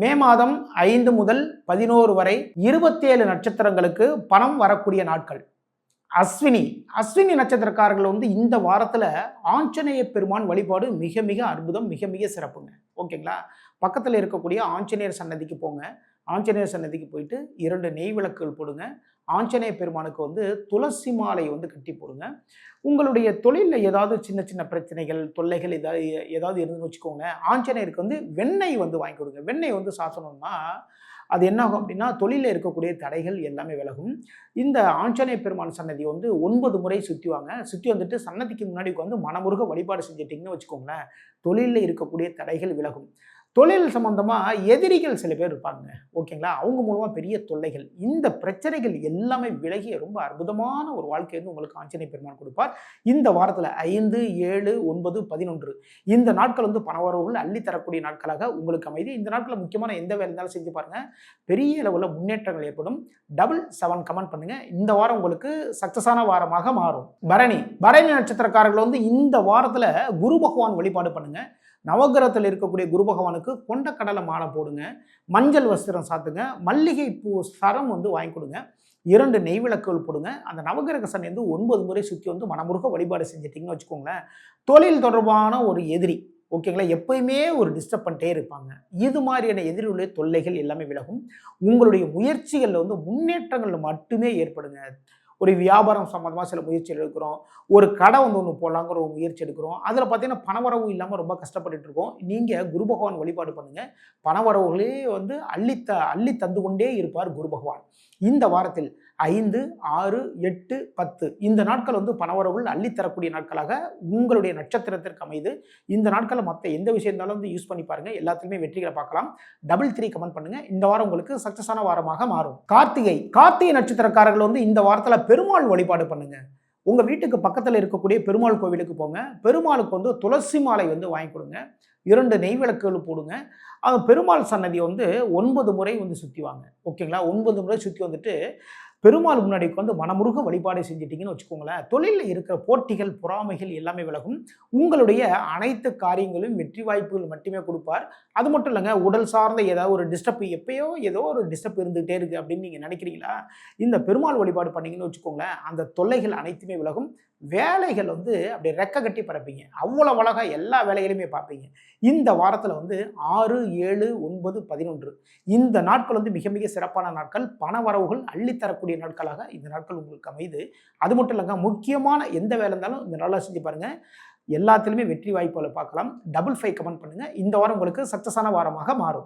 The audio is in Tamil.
மே மாதம் 5 முதல் 11 வரை 27 நட்சத்திரங்களுக்கு பணம் வரக்கூடிய நாட்கள். அஸ்வினி நட்சத்திரக்காரர்கள் இந்த வாரத்தில் ஆஞ்சநேய பெருமான் வழிபாடு மிக மிக அற்புதம், மிக மிக சிறப்புங்க. ஓகேங்களா? பக்கத்தில் இருக்கக்கூடிய ஆஞ்சநேயர் சன்னதிக்கு போங்க. ஆஞ்சநேயர் சன்னதிக்கு போயிட்டு 2 நெய் விளக்குகள் போடுங்க. ஆஞ்சநேய பெருமானுக்கு துளசி மாலை கட்டி போடுங்க. உங்களுடைய தொழிலில் ஏதாவது சின்ன சின்ன பிரச்சனைகள், தொல்லைகள் ஏதாவது இருந்துன்னு வச்சுக்கோங்க. ஆஞ்சநேயருக்கு வெண்ணெய் வாங்கி கொடுங்க. வெண்ணெய் சாத்தணும்னா அது என்ன ஆகும் அப்படின்னா, தொழிலில் இருக்கக்கூடிய தடைகள் எல்லாமே விலகும். இந்த ஆஞ்சநேய பெருமான் சன்னதி 9 முறை சுற்றி வாங்க. சுற்றி வந்துட்டு சன்னதிக்கு முன்னாடி மனமுருக வழிபாடு செஞ்சிட்டிங்கன்னு வச்சுக்கோங்களேன், தொழிலில் இருக்கக்கூடிய தடைகள் விலகும். தொழில் சம்பந்தமாக எதிரிகள் சில பேர் இருப்பாங்க. ஓகேங்களா? அவங்க மூலமாக பெரிய தொல்லைகள், இந்த பிரச்சனைகள் எல்லாமே விலகிய ரொம்ப அற்புதமான ஒரு வாழ்க்கை உங்களுக்கு ஆஞ்சநேய பெருமான் கொடுப்பார். இந்த வாரத்தில் 5, 7, 9, 11 இந்த நாட்கள் பணவரவுகள் அள்ளி தரக்கூடிய நாட்களாக உங்களுக்கு அமைது. இந்த நாட்களில் முக்கியமான எந்த வேலை இருந்தாலும் செஞ்சு பாருங்க, பெரிய அளவில் முன்னேற்றங்கள் ஏற்படும். 7 கமெண்ட் பண்ணுங்க. இந்த வாரம் உங்களுக்கு சக்சஸான வாரமாக மாறும். பரணி நட்சத்திரக்காரர்கள் இந்த வாரத்தில் குரு பகவான் வழிபாடு பண்ணுங்க. நவகிரகத்தில் இருக்கக்கூடிய குரு பகவானுக்கு கொண்ட கடலை மாலை போடுங்க. மஞ்சள் வஸ்திரம் சாத்துங்க. மல்லிகை பூ சரம் வாங்கி கொடுங்க. 2 நெய் விளக்குகள் போடுங்க. அந்த நவகிரக சனி 9 முறை சுற்றி மனமுருக வழிபாடு செஞ்சிட்டிங்கன்னு வச்சுக்கோங்களேன், தொழில் தொடர்பான ஒரு எதிரி, ஓகேங்களா, எப்பயுமே ஒரு டிஸ்டர்ப் பண்ணிட்டே இருப்பாங்க. இது மாதிரியான எதிரியுடைய தொல்லைகள் எல்லாமே விலகும். உங்களுடைய முயற்சிகளில் முன்னேற்றங்கள் மட்டுமே ஏற்படுங்க. ஒரு வியாபாரம் சம்மந்தமாக சில முயற்சிகள் எடுக்கிறோம். ஒரு கடை ஒன்று போடலாங்கிற ஒரு முயற்சி எடுக்கிறோம். அதில் பார்த்தீங்கன்னா பணவரவு இல்லாமல் ரொம்ப கஷ்டப்பட்டுட்டு இருக்கோம். நீங்கள் குரு பகவான் வழிபாடு பண்ணுங்கள். பணவரவுகளே அள்ளி தந்து கொண்டே இருப்பார் குரு பகவான். இந்த வாரத்தில் 5, 6, 8, 10 இந்த நாட்கள் பணவரவுகள் அள்ளித்தரக்கூடிய நாட்களாக உங்களுடைய நட்சத்திரத்திற்கு அமைது. இந்த நாட்களில் மற்ற எந்த விஷயம் இருந்தாலும் யூஸ் பண்ணி பாருங்க, எல்லாத்துக்குமே வெற்றிகளை பார்க்கலாம். 3 கமெண்ட் பண்ணுங்க. இந்த வாரம் உங்களுக்கு சக்சஸான வாரமாக மாறும். கார்த்திகை நட்சத்திரக்காரர்கள் இந்த வாரத்தில் பெருமாள் வழிபாடு பண்ணுங்க. உங்க வீட்டுக்கு பக்கத்தில் இருக்கக்கூடிய பெருமாள் கோவிலுக்கு போங்க. பெருமாளுக்கு துளசி மாலை வாங்கி கொடுங்க. 2 நெய் விளக்குகள் போடுங்க. பெருமாள் சன்னதி 9 முறை சுற்றி வாங்க. ஓகேங்களா? 9 முறை சுற்றி வந்துட்டு பெருமாள் முன்னாடி மனமுருக வழிபாடு செஞ்சிட்டிங்கன்னு வச்சுக்கோங்களேன், தொழிலில் இருக்கிற போட்டிகள், பொறாமைகள் எல்லாமே விலகும். உங்களுடைய அனைத்து காரியங்களும் வெற்றி வாய்ப்புகள் மட்டுமே கொடுப்பார். அது மட்டும் இல்லைங்க, உடல் சார்ந்த ஏதாவது ஒரு டிஸ்டர்ப், எப்பயோ ஏதோ ஒரு டிஸ்டர்ப் இருந்துகிட்டே இருக்குது அப்படின்னு நீங்கள் நினைக்கிறீங்களா, இந்த பெருமாள் வழிபாடு பண்ணிங்கன்னு வச்சுக்கோங்களேன், அந்த தொல்லைகள் அனைத்துமே விலகும். வேலைகள் அப்படி ரெக்க கட்டி பறப்பீங்க. அவ்வளோ அழகாக எல்லா வேலைகளையுமே பார்ப்பீங்க. இந்த வாரத்தில் 6, 7, 9, 11 இந்த நாட்கள் மிக மிக சிறப்பான நாட்கள். பண வரவுகள் அள்ளித்தரக்கூடிய நாட்களாக இந்த நாட்கள் உங்களுக்கு அமைது. அது மட்டும் இல்லைங்க, முக்கியமான எந்த வேலை இருந்தாலும் இந்த நாளாக செஞ்சு பாருங்கள், எல்லாத்துலேயுமே வெற்றி வாய்ப்புகளை பார்க்கலாம். 5 கமெண்ட் பண்ணுங்கள். இந்த வாரம் உங்களுக்கு சக்ஸஸான வாரமாக மாறும்.